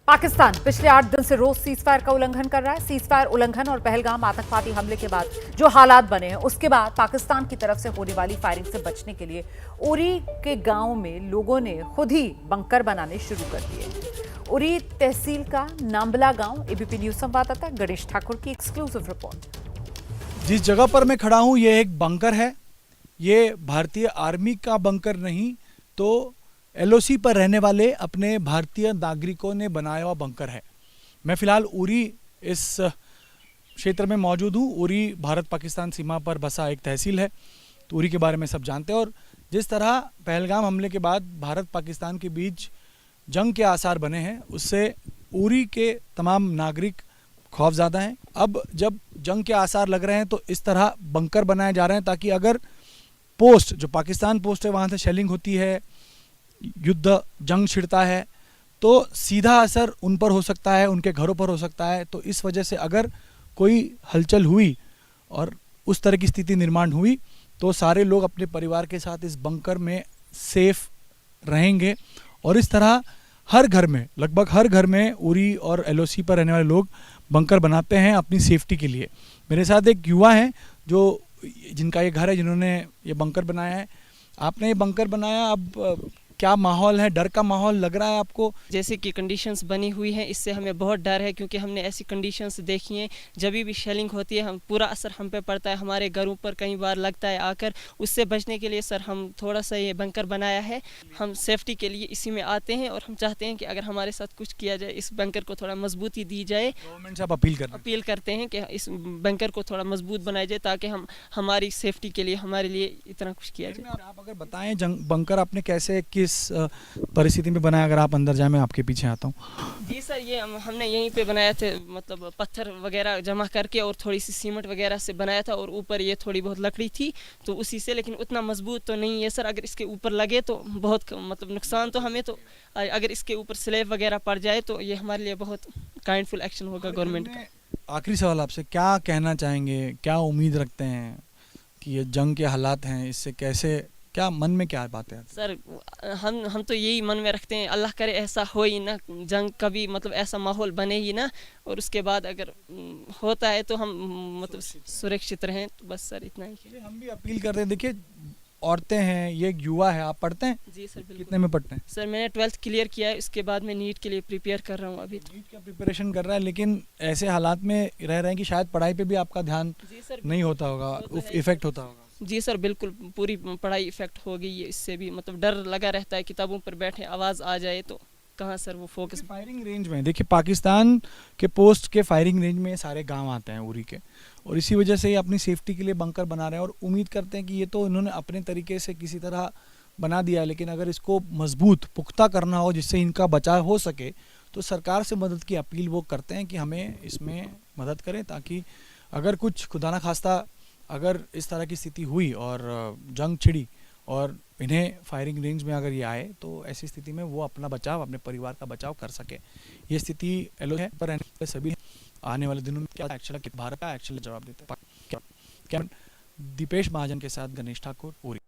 पाकिस्तान पिछले 8 दिन से रोज सीजफायर का उल्लंघन कर रहा है। सीजफायर उल्लंघन और पहलगाम आतंकवादी हमले के बाद जो हालात बने हैं, उसके बाद पाकिस्तान की तरफ से होने वाली फायरिंग से बचने के लिए उरी के गांव में लोगों ने खुद ही बंकर बनाने शुरू कर दिए। उरी तहसील का नाम्बला गांव। एबीपी न्यूज संवाददाता गणेश ठाकुर की एक्सक्लूसिव रिपोर्ट। जिस जगह पर मैं खड़ा हूं, यह एक बंकर है। ये भारतीय आर्मी का बंकर नहीं तो एलओसी पर रहने वाले अपने भारतीय नागरिकों ने बनाया हुआ बंकर है। मैं फिलहाल उरी इस क्षेत्र में मौजूद हूँ। उरी भारत पाकिस्तान सीमा पर बसा एक तहसील है, तो उरी के बारे में सब जानते हैं। और जिस तरह पहलगाम हमले के बाद भारत पाकिस्तान के बीच जंग के आसार बने हैं, उससे उरी के तमाम नागरिक खौफज़दा हैं। अब जब जंग के आसार लग रहे हैं तो इस तरह बंकर बनाए जा रहे हैं ताकि अगर पोस्ट जो पाकिस्तान पोस्ट है वहाँ से शेलिंग होती है, युद्ध जंग छिड़ता है, तो सीधा असर उन पर हो सकता है, उनके घरों पर हो सकता है। तो इस वजह से अगर कोई हलचल हुई और उस तरह की स्थिति निर्माण हुई तो सारे लोग अपने परिवार के साथ इस बंकर में सेफ रहेंगे। और इस तरह हर घर में, लगभग हर घर में उरी और एलओसी पर रहने वाले लोग बंकर बनाते हैं अपनी सेफ्टी के लिए। मेरे साथ एक युवा हैं जिनका ये घर है, जिन्होंने ये बंकर बनाया है। आपने ये बंकर बनाया, अब क्या माहौल है? डर का माहौल लग रहा है आपको? जैसे कि कंडीशंस बनी हुई हैं, इससे हमें बहुत डर है क्योंकि हमने ऐसी कंडीशंस देखी हैं। जब भी शेलिंग होती है हम पूरा असर हम पे पड़ता है, हमारे घरों पर कई बार लगता है आकर। उससे बचने के लिए सर हम थोड़ा सा ये बंकर बनाया है। हम सेफ्टी के लिए इसी में आते हैं और हम चाहते हैं कि अगर हमारे साथ कुछ किया जाए, इस बंकर को थोड़ा मजबूती दी जाए। गवर्नमेंट से आप अपील करते हैं कि इस बंकर को थोड़ा मजबूत बनाया जाए ताकि हम हमारी सेफ्टी के लिए हमारे लिए इतना कुछ किया जाए। आप अगर बताएं बंकर आपने कैसे, किस परिस्थिति में बनाया? अगर आप अंदर जाए, मैं आपके पीछे आता हूँ। जी सर, ये हमने यहीं पे बनाया थे, मतलब पत्थर वगैरह जमा करके और थोड़ी सी सीमेंट वगैरह से बनाया था और ऊपर ये थोड़ी बहुत लकड़ी थी तो उसी से, लेकिन उतना मजबूत तो नहीं है सर। अगर इसके ऊपर लगे तो बहुत मतलब नुकसान तो हमें, तो अगर इसके ऊपर स्लैब वगैरह पड़ जाए तो ये हमारे लिए बहुत काइंडफुल एक्शन होगा गवर्नमेंट का। आखिरी सवाल आपसे, क्या कहना चाहेंगे, क्या उम्मीद रखते हैं कि ये जंग के हालात हैं, इससे कैसे, क्या मन में क्या बातें आती सर? हम तो यही मन में रखते हैं, अल्लाह करे ऐसा हो ही ना, जंग कभी मतलब ऐसा माहौल बने ही ना, और उसके बाद अगर होता है तो हम मतलब सुरक्षित रहें। तो बस सर इतना ही। हम भी अपील करते हैं। देखिए, औरतें हैं, ये एक युवा है। आप पढ़ते हैं? जी सर बिल्कुल। कितने में पढ़ते हैं? सर मैंने 12th क्लियर किया है, इसके बाद मैं नीट के लिए प्रिपेयर कर रहा हूँ। अभी नीट का प्रिपरेशन कर रहा है, लेकिन ऐसे हालात में रह रहे हैं कि शायद पढ़ाई पे भी आपका ध्यान नहीं होता होगा, इफेक्ट होता होगा। जी सर बिल्कुल, पूरी पढ़ाई इफेक्ट हो गई है इससे भी। मतलब डर लगा रहता है, किताबों पर बैठे आवाज़ आ जाए तो कहाँ सर वो फोकस। फायरिंग रेंज में देखिए, पाकिस्तान के पोस्ट के फायरिंग रेंज में सारे गांव आते हैं उरी के, और इसी वजह से ये अपनी सेफ्टी के लिए बंकर बना रहे हैं। और उम्मीद करते हैं कि ये तो इन्होंने अपने तरीके से किसी तरह बना दिया है, लेकिन अगर इसको मजबूत पुख्ता करना हो जिससे इनका बचाव हो सके तो सरकार से मदद की अपील वो करते हैं कि हमें इसमें मदद करें, ताकि अगर कुछ खुदा ना खास्ता अगर इस तरह की स्थिति हुई और जंग छिड़ी और इन्हें फायरिंग रेंज में अगर ये आए तो ऐसी स्थिति में वो अपना बचाव, अपने परिवार का बचाव कर सके। ये स्थिति एलो है पर सभी आने वाले दिनों में क्या एक्शन, भारत का एक्शन जवाब देते हैं। दीपेश महाजन के साथ गणेश ठाकुर, उरी।